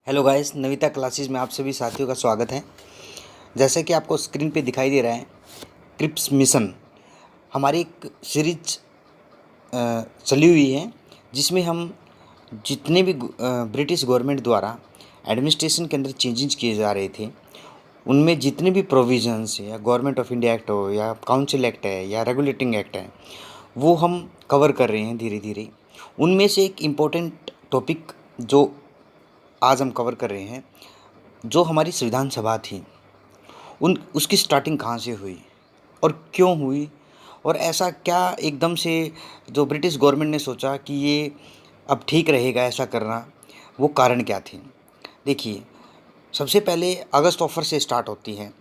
Hello guys, Navita classes में आप सभी साथियों का स्वागत है। जैसे कि आपको स्क्रीन पे दिखाई दे रहा है, क्रिप्स मिशन हमारी एक सीरीज चली हुई है, जिसमें हम जितने भी ब्रिटिश गवर्नमेंट द्वारा एडमिनिस्ट्रेशन के अंदर चेंजेस किए जा रहे थे, उनमें जितने भी प्रोविजंस या गवर्नमेंट ऑफ इंडिया एक्ट हो या काउंसिल एक्ट है या रेगुलेटिंग एक्ट है, वो हम कवर कर रहे हैं धीरे धीरे। उनमें से एक इम्पोर्टेंट टॉपिक जो आज हम कवर कर रहे हैं, जो हमारी संविधान सभा थी, उन उसकी स्टार्टिंग कहाँ से हुई और क्यों हुई, और ऐसा क्या एकदम से जो ब्रिटिश गवर्नमेंट ने सोचा कि ये अब ठीक रहेगा ऐसा करना, वो कारण क्या थे। देखिए, सबसे पहले अगस्त ऑफर से स्टार्ट होती है।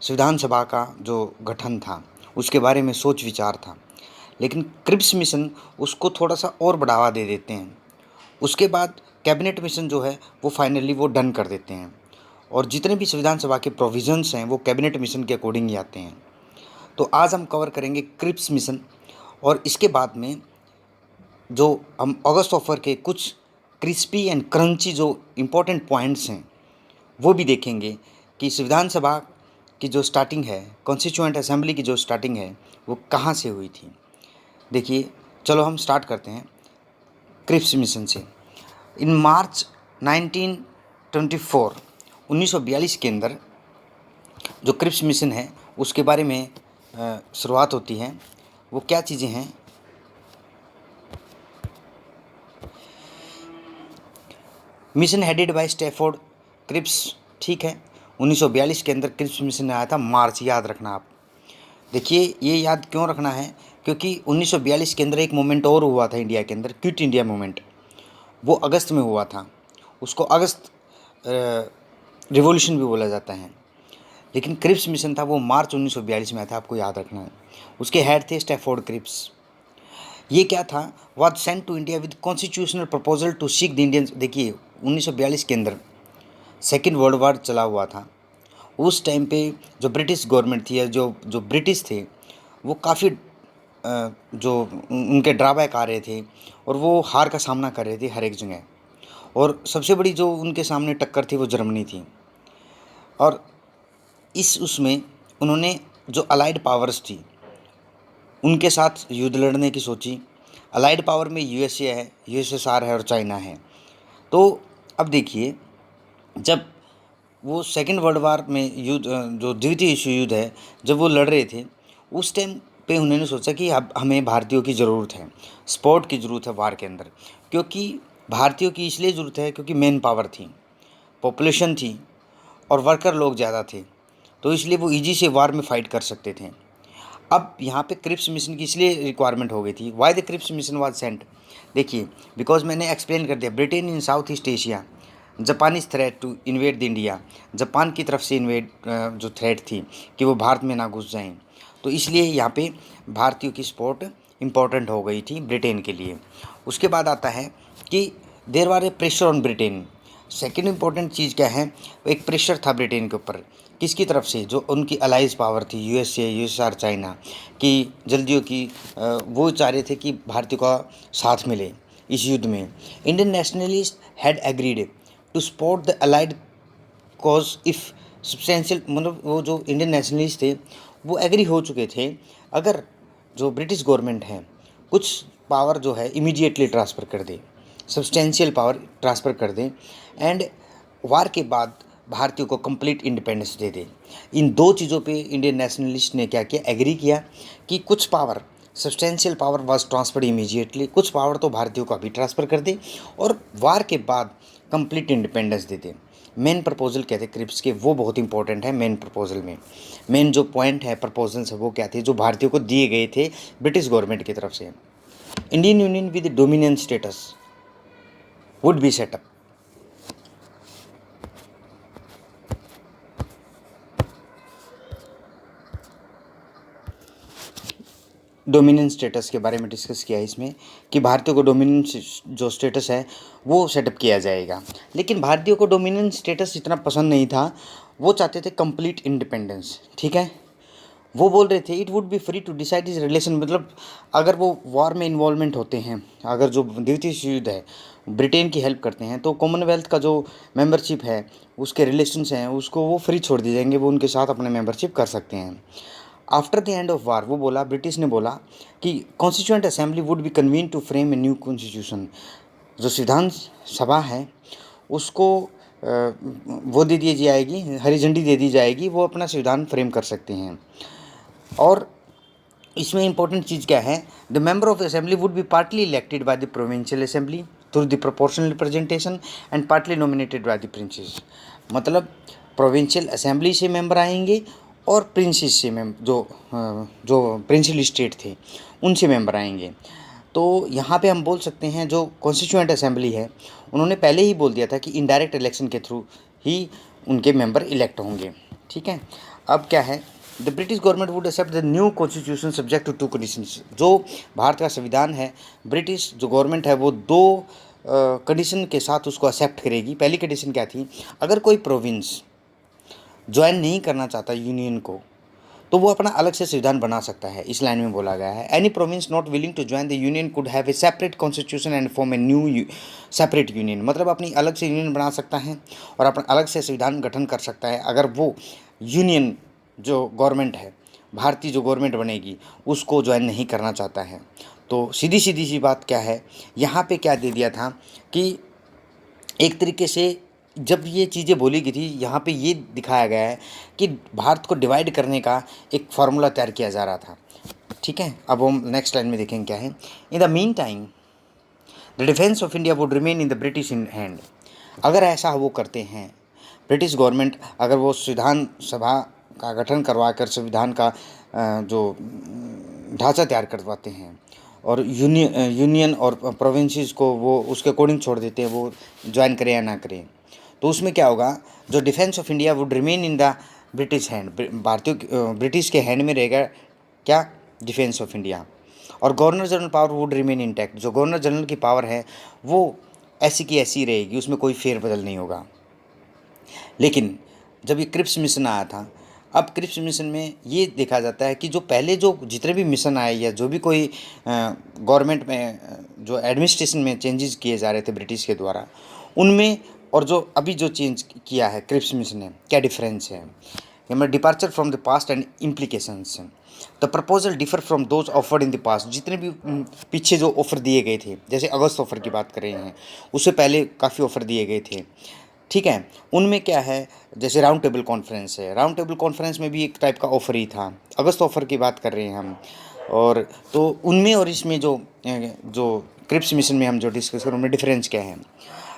संविधान सभा का जो गठन था, उसके बारे में सोच विचार था, लेकिन क्रिप्स मिशन उसको थोड़ा सा और बढ़ावा दे देते हैं। उसके बाद कैबिनेट मिशन जो है वो फाइनली वो डन कर देते हैं, और जितने भी संविधान सभा के प्रोविजंस हैं वो कैबिनेट मिशन के अकॉर्डिंग ही आते हैं। तो आज हम कवर करेंगे क्रिप्स मिशन, और इसके बाद में जो हम अगस्त ऑफर के कुछ क्रिस्पी एंड क्रंची जो इम्पोर्टेंट पॉइंट्स हैं वो भी देखेंगे कि संविधान सभा की जो स्टार्टिंग है, कॉन्स्टिट्यूएंट असेंबली की जो स्टार्टिंग है, वो कहाँ से हुई थी। देखिए, चलो हम स्टार्ट करते हैं क्रिप्स मिशन से। इन मार्च 1924 1942 के अंदर जो क्रिप्स मिशन है उसके बारे में शुरुआत होती है। वो क्या चीज़ें हैं, mission headed by Stafford Cripps, ठीक है। 1942 के अंदर क्रिप्स मिशन आया था, मार्च, याद रखना आप। देखिए, ये याद क्यों रखना है, क्योंकि 1942 के अंदर एक मूवमेंट और हुआ था इंडिया के अंदर, क्विट इंडिया मूवमेंट। वो अगस्त में हुआ था, उसको अगस्त रिवॉल्यूशन भी बोला जाता है। लेकिन क्रिप्स मिशन था वो मार्च 1942 में आया था, आपको याद रखना है। उसके हेड थे स्टैफोर्ड क्रिप्स। ये क्या था, was sent to India with constitutional proposal to seek the Indians. देखिए, 1942 के अंदर सेकेंड वर्ल्ड वार चला हुआ था। उस टाइम पे जो ब्रिटिश गवर्नमेंट थी या जो जो ब्रिटिश थे, वो काफ़ी जो उनके ड्राबैक आ रहे थे, और वो हार का सामना कर रहे थे हर एक जगह। और सबसे बड़ी जो उनके सामने टक्कर थी वो जर्मनी थी। और इस उसमें उन्होंने जो अलाइड पावर्स थी उनके साथ युद्ध लड़ने की सोची। अलाइड पावर में यूएसए है, यूएसएसआर है और चाइना है। तो अब देखिए, जब वो सेकेंड वर्ल्ड वार में युद्ध, जो द्वितीय विश्व युद्ध है, जब वो लड़ रहे थे, उस टाइम पे उन्होंने सोचा कि अब हमें भारतीयों की ज़रूरत है, सपोर्ट की ज़रूरत है वार के अंदर। क्योंकि भारतीयों की इसलिए ज़रूरत है क्योंकि मेन पावर थी, पॉपुलेशन थी, और वर्कर लोग ज़्यादा थे, तो इसलिए वो ईजी से वार में फ़ाइट कर सकते थे। अब यहाँ पे क्रिप्स मिशन की इसलिए रिक्वायरमेंट हो गई थी। Why the Cripps mission was sent. देखिए, बिकॉज मैंने एक्सप्लेन कर दिया, Britain in South East Asia, Japanese threat to invade the India, Japan की तरफ से इन्वेड जो थ्रेट थी कि वो भारत में ना घुस जाएं, तो इसलिए यहाँ पे भारतीयों की सपोर्ट इम्पोर्टेंट हो गई थी ब्रिटेन के लिए। उसके बाद आता है कि there was a pressure on Britain. Second important चीज़ क्या है, एक प्रेशर था ब्रिटेन के ऊपर, किसकी तरफ से, जो उनकी अलाइज पावर थी, यूएसए, यूएसआर, चाइना की जल्दियों की, वो चाह रहे थे कि भारतीयों का साथ मिले इस युद्ध में। Indian nationalist had agreed to support the allied cause if substantial, मतलब वो जो इंडियन नेशनलिस्ट थे वो एग्री हो चुके थे, अगर जो ब्रिटिश गवर्नमेंट है कुछ पावर जो है इमीडिएटली ट्रांसफ़र कर दे, सब्सटेंशियल पावर ट्रांसफ़र कर दे, एंड वार के बाद भारतीयों को कंप्लीट इंडिपेंडेंस दे दे। इन दो चीज़ों पे इंडियन नेशनलिस्ट ने क्या किया, एग्री किया कि कुछ power, substantial power was transferred immediately, कुछ पावर तो भारतीयों को अभी ट्रांसफ़र कर दे, और वार के बाद कंप्लीट इंडिपेंडेंस दे दे। मेन प्रपोजल क्या थे क्रिप्स के, वो बहुत इंपॉर्टेंट है। मेन प्रपोजल में मेन जो पॉइंट है, प्रपोजल्स है, वो क्या थे जो भारतीयों को दिए गए थे ब्रिटिश गवर्नमेंट की तरफ से। Indian union with dominion status would be set up. Dominion status के बारे में डिस्कस किया है इसमें, कि भारतीयों को डोमिनियन जो स्टेटस है वो सेटअप किया जाएगा। लेकिन भारतीयों को डोमिनियन स्टेटस इतना पसंद नहीं था, वो चाहते थे कंप्लीट इंडिपेंडेंस, ठीक है। वो बोल रहे थे it would be free to decide its relation, मतलब अगर वो वॉर में इन्वॉल्वमेंट होते हैं, अगर जो द्वितीय विश्व युद्ध है ब्रिटेन की हेल्प करते हैं, तो कॉमनवेल्थ का जो मेंबरशिप है उसके रिलेशंस हैं उसको वो फ्री छोड़ दिए जाएंगे, वो उनके साथ अपने मेंबरशिप कर सकते हैं। After the end of war वो बोला, ब्रिटिश ने बोला कि constituent assembly would be convene to frame a new constitution, जो संविधान सभा है उसको वो दे दी जाएगी, हरी झंडी दे दी जाएगी, वो अपना संविधान फ्रेम कर सकते हैं। और इसमें इंपॉर्टेंट चीज़ क्या है, the member of assembly would B partly elected by the provincial assembly through the proportional representation and partly nominated by the princess, मतलब प्रोविंशियल असेंबली से मेंबर आएंगे और प्रिंसेस से जो प्रिंसिपल स्टेट थे उनसे मेंबर आएंगे। तो यहाँ पे हम बोल सकते हैं जो कॉन्स्टिट्यूएंट असेंबली है उन्होंने पहले ही बोल दिया था कि इनडायरेक्ट इलेक्शन के थ्रू ही उनके मेंबर इलेक्ट होंगे। ठीक है, अब क्या है, the British government would accept the new constitution subject to 2 conditions, जो भारत का संविधान है ब्रिटिश जो गवर्नमेंट है वो 2 कंडीशन के साथ उसको एक्सेप्ट करेगी। पहली कंडीशन क्या थी, अगर कोई प्रोविंस ज्वाइन नहीं करना चाहता यूनियन को तो वो अपना अलग से संविधान बना सकता है। इस लाइन में बोला गया है, any province not willing to join the union could have a separate constitution and form a new separate union, मतलब अपनी अलग से यूनियन बना सकता है और अपना अलग से संविधान गठन कर सकता है अगर वो यूनियन जो गवर्नमेंट है भारतीय जो गवर्नमेंट बनेगी उसको ज्वाइन नहीं करना चाहता है। तो सीधी सीधी सी बात क्या है, यहाँ पे क्या दे दिया था कि एक तरीके से जब ये चीज़ें बोली गई थी यहाँ पे ये दिखाया गया है कि भारत को डिवाइड करने का एक फार्मूला तैयार किया जा रहा था। ठीक है, अब हम नेक्स्ट लाइन में देखेंगे क्या है, in the mean time the defence of India would remain in the British in hand, अगर ऐसा वो करते हैं ब्रिटिश गवर्नमेंट, अगर वो संविधान सभा का गठन करवा कर संविधान का जो ढांचा तैयार करवाते हैं और यूनियन और प्रोविंसेस को वो उसके अकॉर्डिंग छोड़ देते हैं, वो ज्वाइन करें या ना करें, तो उसमें क्या होगा, जो defence of India would remain in the British hand, भारतीय ब्रिटिश के हैंड में रहेगा क्या, डिफेंस ऑफ इंडिया, और governor general power would remain intact, जो गवर्नर जनरल की पावर है वो ऐसी की ऐसी रहेगी, उसमें कोई फेरबदल नहीं होगा। लेकिन जब ये क्रिप्स मिशन आया था, अब क्रिप्स मिशन में ये देखा जाता है कि जो पहले जो जितने भी मिशन आए या जो भी कोई गवर्नमेंट में जो एडमिनिस्ट्रेशन में चेंजेस किए जा रहे थे ब्रिटिश के द्वारा, उनमें और जो अभी जो चेंज किया है क्रिप्स मिशन ने, क्या डिफरेंस है, हमें departure from the past and implications, the proposal differ from those offered in the past, जितने भी पीछे जो ऑफर दिए गए थे, जैसे अगस्त ऑफर की बात कर रहे हैं, उससे पहले काफ़ी ऑफर दिए गए थे। ठीक है, उनमें क्या है, जैसे राउंड टेबल कॉन्फ्रेंस है, राउंड टेबल कॉन्फ्रेंस में भी एक टाइप का ऑफर ही था, अगस्त ऑफर की बात कर रहे हैं हम, और तो उनमें और इसमें जो क्रिप्स मिशन में हम जो डिस्कस करें उनमें डिफरेंस क्या है,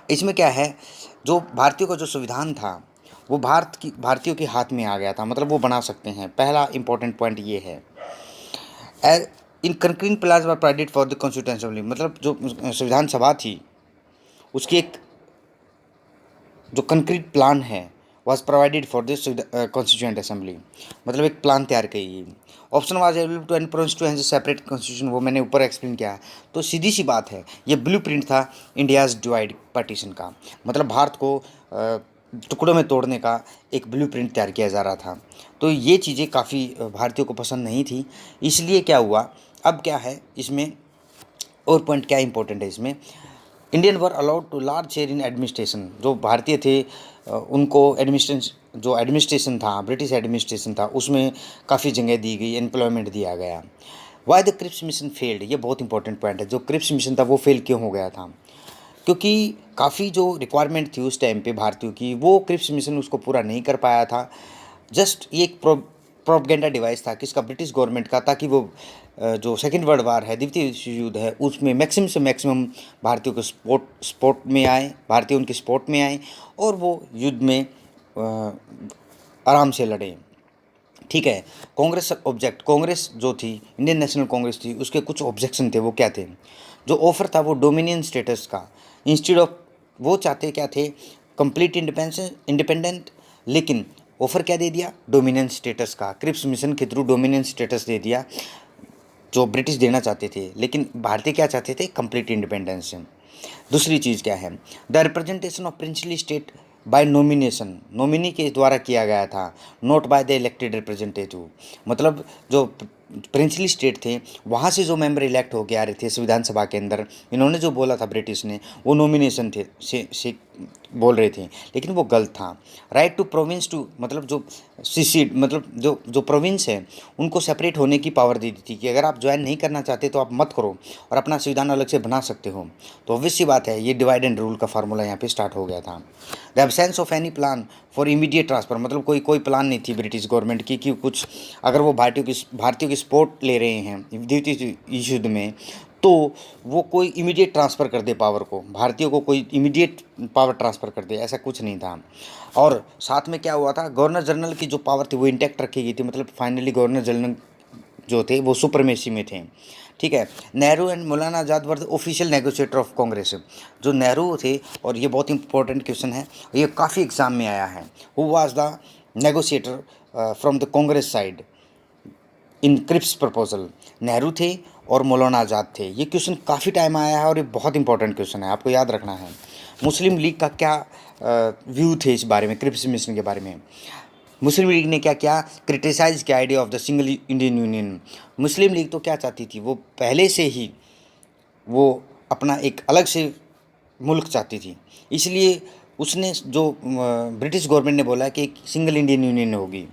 इसमें क्या है, जो भारतीयों का जो संविधान था वो भारतीयों के हाथ में आ गया था, मतलब वो बना सकते हैं। पहला इंपॉर्टेंट पॉइंट ये है, in concrete plans were provided for the constituent assembly, मतलब जो संविधान सभा थी उसकी एक जो कंक्रीट प्लान है was provided for this constituent assembly, मतलब एक प्लान तैयार की। Option was available to any province to have separate constitution, वो मैंने ऊपर एक्सप्लेन किया। तो सीधी सी बात है, ये ब्लूप्रिंट था इंडियाज़ डिवाइड पार्टीशन का, मतलब भारत को टुकड़ों में तोड़ने का एक ब्लूप्रिंट तैयार किया जा रहा था। तो ये चीज़ें काफ़ी भारतीयों को पसंद नहीं थी, इसलिए क्या हुआ, अब क्या है इसमें और पॉइंट क्या इंपॉर्टेंट है इसमें, Indian were allowed to large share in administration, जो भारतीय थे उनको एडमिनिस्ट्रेशन था, ब्रिटिश एडमिनिस्ट्रेशन था, उसमें काफ़ी जगह दी गई, एम्प्लॉयमेंट दिया गया। Why the Cripps mission failed, ये बहुत इंपॉर्टेंट पॉइंट है, जो क्रिप्स मिशन था वो फेल क्यों हो गया था, क्योंकि काफ़ी जो रिक्वायरमेंट थी उस टाइम पे भारतीयों की, वो क्रिप्स मिशन उसको पूरा नहीं कर पाया था। जस्ट ये एक प्रोपगेंडा डिवाइस था किसका, ब्रिटिश गवर्नमेंट का, ताकि वो जो सेकेंड वर्ल्ड वार है, द्वितीय विश्व युद्ध है, उसमें मैक्सिमम से मैक्सिमम भारतीयों को स्पोर्ट में आए, भारतीय उनके स्पोर्ट में आए और वो युद्ध में आराम से लड़ें। ठीक है, कांग्रेस जो थी, इंडियन नेशनल कांग्रेस थी, उसके कुछ ऑब्जेक्शन थे, वो क्या थे, जो ऑफर था वो डोमिनियन स्टेटस का, इंस्टेड ऑफ वो चाहते क्या थे, कंप्लीट इंडिपेंडेंट, लेकिन ऑफर क्या दे दिया, डोमिनियन स्टेटस का, क्रिप्स मिशन के थ्रू डोमिनियन स्टेटस दे दिया जो ब्रिटिश देना चाहते थे, लेकिन भारतीय क्या चाहते थे, कंप्लीट इंडिपेंडेंस। दूसरी चीज़ क्या है, the representation of princely state by nomination, nominee के द्वारा किया गया था, not by the elected representative. मतलब जो प्रिंसली स्टेट थे वहाँ से जो मेंबर इलेक्ट होके आ रहे थे संविधान सभा के अंदर, इन्होंने जो बोला था ब्रिटिश ने वो नॉमिनेशन थे से बोल रहे थे, लेकिन वो गलत था। राइट टू प्रोविंस टू मतलब जो सिसीड मतलब जो प्रोविंस है उनको सेपरेट होने की पावर दे दी थी कि अगर आप ज्वाइन नहीं करना चाहते तो आप मत करो और अपना संविधान अलग से बना सकते हो। तो ऑब्वियस सी बात है, ये डिवाइड एंड रूल का फार्मूला यहाँ पे स्टार्ट हो गया था। The absence of any plan for immediate transfer, मतलब कोई प्लान नहीं थी ब्रिटिश गवर्नमेंट की कि कुछ अगर वो भारतीयों की सपोर्ट ले रहे हैं द्वितीय युद्ध में तो वो कोई इमीडिएट ट्रांसफ़र कर दे पावर को, भारतीयों को कोई इमीडिएट पावर ट्रांसफ़र कर दे, ऐसा कुछ नहीं था। और साथ में क्या हुआ था, गवर्नर जनरल की जो पावर थी वो इंटैक्ट रखी गई थी, मतलब फाइनली गवर्नर जनरल जो थे वो सुप्रीमेसी में थे। ठीक है। Nehru and Maulana Azad were the official negotiator of Congress. जो नेहरू थे, और ये बहुत इंपॉर्टेंट क्वेश्चन है, ये काफ़ी एग्जाम में आया है, who was the negotiator from the Congress side in Cripps proposal. Nehru थे और मौलाना आज़ाद थे। ये क्वेश्चन काफ़ी टाइम आया है और ये बहुत इंपॉर्टेंट क्वेश्चन है, आपको याद रखना है। मुस्लिम लीग का क्या व्यू थे इस बारे में, क्रिप्स मिशन के बारे में। मुस्लिम लीग ने क्या किया, क्रिटिसाइज किया idea of the single Indian union. Muslim league तो क्या चाहती थी, वो पहले से ही वो अपना एक अलग से मुल्क चाहती थी, इसलिए उसने जो ब्रिटिश गवर्नमेंट ने बोला कि एक सिंगल इंडियन यूनियन होगी,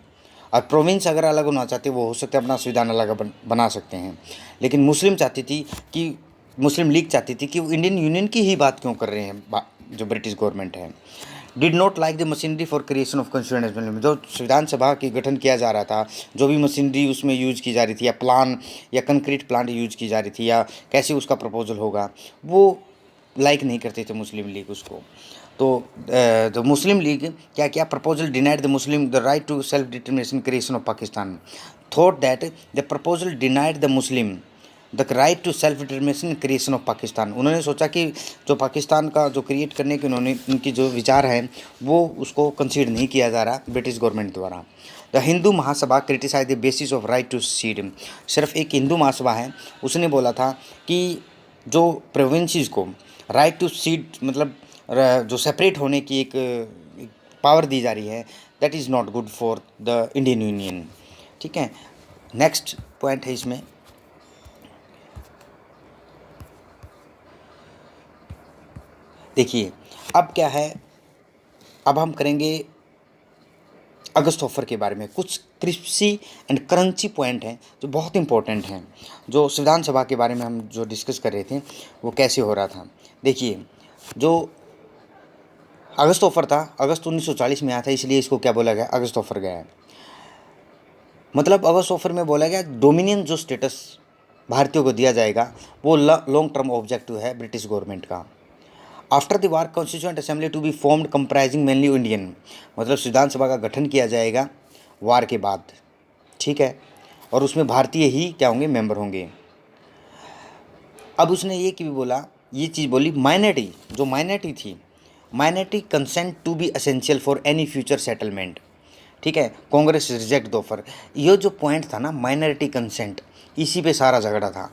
और प्रोविंस अगर अलग होना चाहते वो हो सकता है अपना संविधान अलग बना सकते हैं। लेकिन मुस्लिम चाहती थी कि मुस्लिम लीग चाहती थी कि वो इंडियन यूनियन की ही बात क्यों कर रहे हैं जो ब्रिटिश गवर्नमेंट है। Did not like the machinery for creation of constituent assembly. जो संविधान सभा की गठन किया जा रहा था, जो भी मशीनरी उसमें यूज की जा रही थी, या प्लान या कंक्रीट प्लान यूज की जा रही थी, या कैसे उसका प्रपोजल होगा, वो लाइक नहीं करते थे मुस्लिम लीग उसको। तो मुस्लिम लीग क्या किया, proposal denied the Muslim the right to self determination creation of Pakistan. Thought that the proposal denied the Muslim the right to self determination creation of Pakistan. उन्होंने सोचा कि जो पाकिस्तान का जो क्रिएट करने के उन्होंने उनकी जो विचार हैं वो उसको कंसीडर नहीं किया जा रहा ब्रिटिश गवर्नमेंट द्वारा। The Hindu Mahasabha criticize the basis of right to cede. सिर्फ एक हिंदू महासभा है, उसने बोला था कि जो प्रोविंसेस को राइट टू सीड मतलब जो सेपरेट होने की एक पावर दी जा रही है, that is not good for the Indian union. ठीक है। नेक्स्ट पॉइंट है इसमें, देखिए अब क्या है, अब हम करेंगे अगस्त ऑफर के बारे में। कुछ क्रिस्पी एंड क्रंची पॉइंट हैं जो बहुत इंपॉर्टेंट हैं, जो संविधान सभा के बारे में हम जो डिस्कस कर रहे थे वो कैसे हो रहा था। देखिए जो अगस्त ऑफर था, अगस्त 1940 में आया था, इसलिए इसको क्या बोला गया, अगस्त ऑफर गया है। मतलब अगस्त ऑफर में बोला गया डोमिनियन जो स्टेटस भारतीयों को दिया जाएगा वो लॉन्ग टर्म ऑब्जेक्टिव है ब्रिटिश गवर्नमेंट का। After the war constituent assembly to be formed comprising mainly Indian, मतलब संविधान सभा का गठन किया जाएगा वार के बाद। ठीक है। और उसमें भारतीय ही क्या होंगे, मेंबर होंगे। अब उसने ये कि भी बोला, ये चीज़ बोली, माइनॉरिटी जो माइनॉरिटी थी, minority consent to be essential for any future settlement. ठीक है। Congress reject the offer. ये जो पॉइंट था ना, माइनॉरिटी कंसेंट, इसी पे सारा झगड़ा था,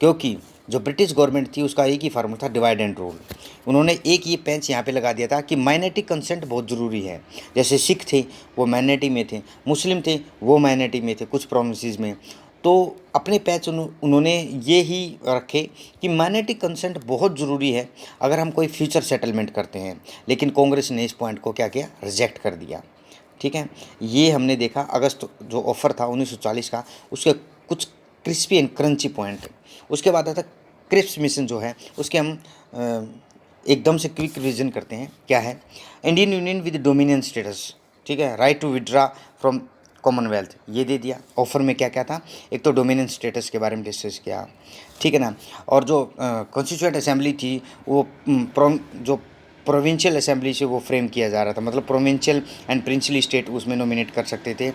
क्योंकि जो ब्रिटिश गवर्नमेंट थी उसका एक ही फार्मूला था, डिवाइड एंड रूल। उन्होंने एक ये पेंच यहाँ पे लगा दिया था कि माइनॉरिटी कंसेंट बहुत ज़रूरी है। जैसे सिख थे वो माइनॉरिटी में थे, मुस्लिम थे वो माइनॉरिटी में थे कुछ प्रोविंसेस में, तो अपने पैच उन्होंने ये ही रखे कि माइनॉरिटी कंसेंट बहुत ज़रूरी है अगर हम कोई फ्यूचर सेटलमेंट करते हैं। लेकिन कांग्रेस ने इस पॉइंट को क्या किया, रिजेक्ट कर दिया। ठीक है। ये हमने देखा अगस्त जो ऑफर था 1940 का, उसके कुछ क्रिस्पी एंड क्रंची पॉइंट। उसके बाद आता क्रिप्स मिशन जो है, उसके हम एकदम से क्विक रिवीजन करते हैं। क्या है, Indian union with dominion status. ठीक है। Right to withdraw from commonwealth, ये दे दिया। ऑफर में क्या क्या था, एक तो डोमिनियन स्टेटस के बारे में डिस्कस किया। ठीक है ना। और जो कॉन्स्टिट्यूएंट असेंबली थी वो जो प्रोविंशियल असेंबली से वो फ्रेम किया जा रहा था, मतलब प्रोविंशियल एंड प्रिंसली स्टेट उसमें नॉमिनेट कर सकते थे।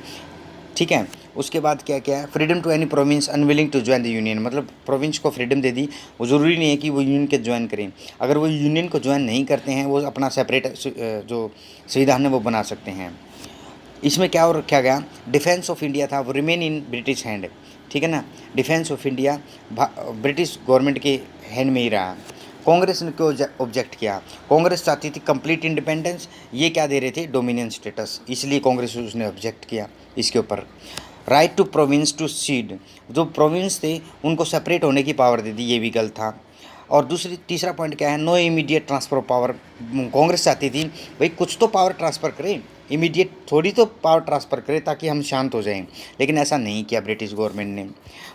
ठीक है। उसके बाद क्या क्या है, freedom to any province unwilling to join the union, मतलब प्रोविंस को फ्रीडम दे दी, वो ज़रूरी नहीं है कि वो यूनियन के ज्वाइन करें। अगर वो यूनियन को ज्वाइन नहीं करते हैं वो अपना सेपरेट जो संविधान है वो बना सकते हैं। इसमें क्या और रखा गया, डिफेंस ऑफ इंडिया था वो रिमेन इन ब्रिटिश हैंड। ठीक है ना। Defence of India British government के हैंड में ही रहा। कांग्रेस ने क्यों ऑब्जेक्ट किया? कांग्रेस चाहती थी कंप्लीट इंडिपेंडेंस, ये क्या दे रहे थे? डोमिनियन स्टेटस, इसलिए कांग्रेस उसने ऑब्जेक्ट किया इसके ऊपर। Right to province to cede, जो प्रोविंस थे उनको सेपरेट होने की पावर दे दी, ये भी गलत था। और तीसरा पॉइंट क्या है? No immediate transfer of power. Congress चाहती थी भाई कुछ तो पावर ट्रांसफ़र करें, इमीडिएट थोड़ी तो पावर ट्रांसफ़र करें ताकि हम शांत हो जाएं, लेकिन ऐसा नहीं किया ब्रिटिश गवर्नमेंट ने।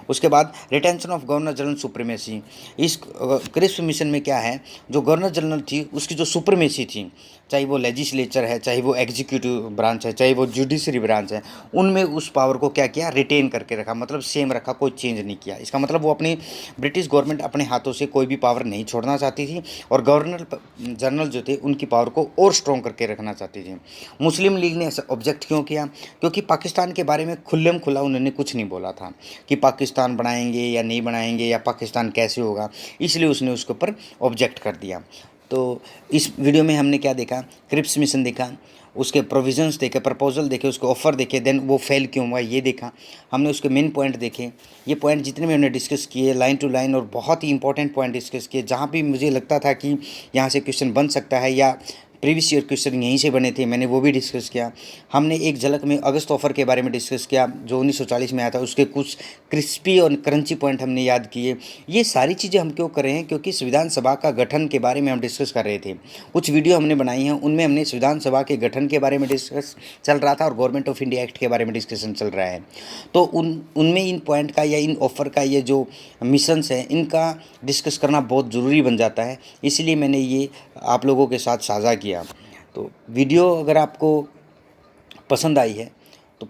उसके बाद retention of governor general supremacy. इस क्रिप्स मिशन में क्या है, जो गवर्नर जनरल थी उसकी जो सुप्रीमेसी थी, चाहे वो लेजिस्लेचर है, चाहे वो एग्जीक्यूटिव ब्रांच है, चाहे वो जुडिशरी ब्रांच है, उनमें उस पावर को क्या किया? रिटेन करके रखा, मतलब सेम रखा, कोई चेंज नहीं किया। इसका मतलब वो अपनी ब्रिटिश गवर्नमेंट अपने हाथों से कोई भी पावर नहीं छोड़ना चाहती थी, और गवर्नर जनरल जो थे उनकी पावर को और स्ट्रॉन्ग करके रखना चाहती थी। मुस्लिम लीग ने ऐसा ऑब्जेक्ट क्यों किया? क्योंकि पाकिस्तान के बारे में खुल्लम खुला उन्होंने कुछ नहीं बोला था कि पाकिस्तान बनाएंगे या नहीं बनाएंगे या पाकिस्तान कैसे होगा, इसलिए उसने उसके ऊपर ऑब्जेक्ट कर दिया। तो इस वीडियो में हमने क्या देखा? क्रिप्स मिशन देखा, उसके प्रोविजंस देखे, प्रपोजल देखे, उसके ऑफ़र देखे, देन वो फेल क्यों हुआ ये देखा हमने, उसके मेन पॉइंट देखे। ये पॉइंट जितने भी हमने डिस्कस किए लाइन टू लाइन, और बहुत ही इंपॉर्टेंट पॉइंट डिस्कस किए, जहाँ भी मुझे लगता था कि यहाँ से क्वेश्चन बन सकता है या प्रीवियस ईयर क्वेश्चन यहीं से बने थे, मैंने वो भी डिस्कस किया। हमने एक झलक में अगस्त ऑफर के बारे में डिस्कस किया जो 1940 में आया था, उसके कुछ क्रिस्पी और क्रंची पॉइंट हमने याद किए। ये सारी चीज़ें हम क्यों कर रहे हैं? क्योंकि संविधान सभा का गठन के बारे में हम डिस्कस कर रहे थे। कुछ वीडियो हमने बनाई हैं, उनमें हमने संविधान सभा के गठन के बारे में डिस्कस चल रहा था और गवर्नमेंट ऑफ इंडिया एक्ट के बारे में डिस्कशन चल रहा है। तो उनमें इन पॉइंट का या इन ऑफ़र का, ये जो मिशंस हैं इनका डिस्कस करना बहुत ज़रूरी बन जाता है, इसलिए मैंने ये आप लोगों के साथ साझा किया। तो वीडियो अगर आपको पसंद आई है तो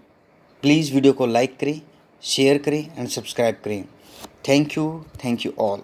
प्लीज़ वीडियो को लाइक करें, शेयर करें एंड सब्सक्राइब करें। Thank you all.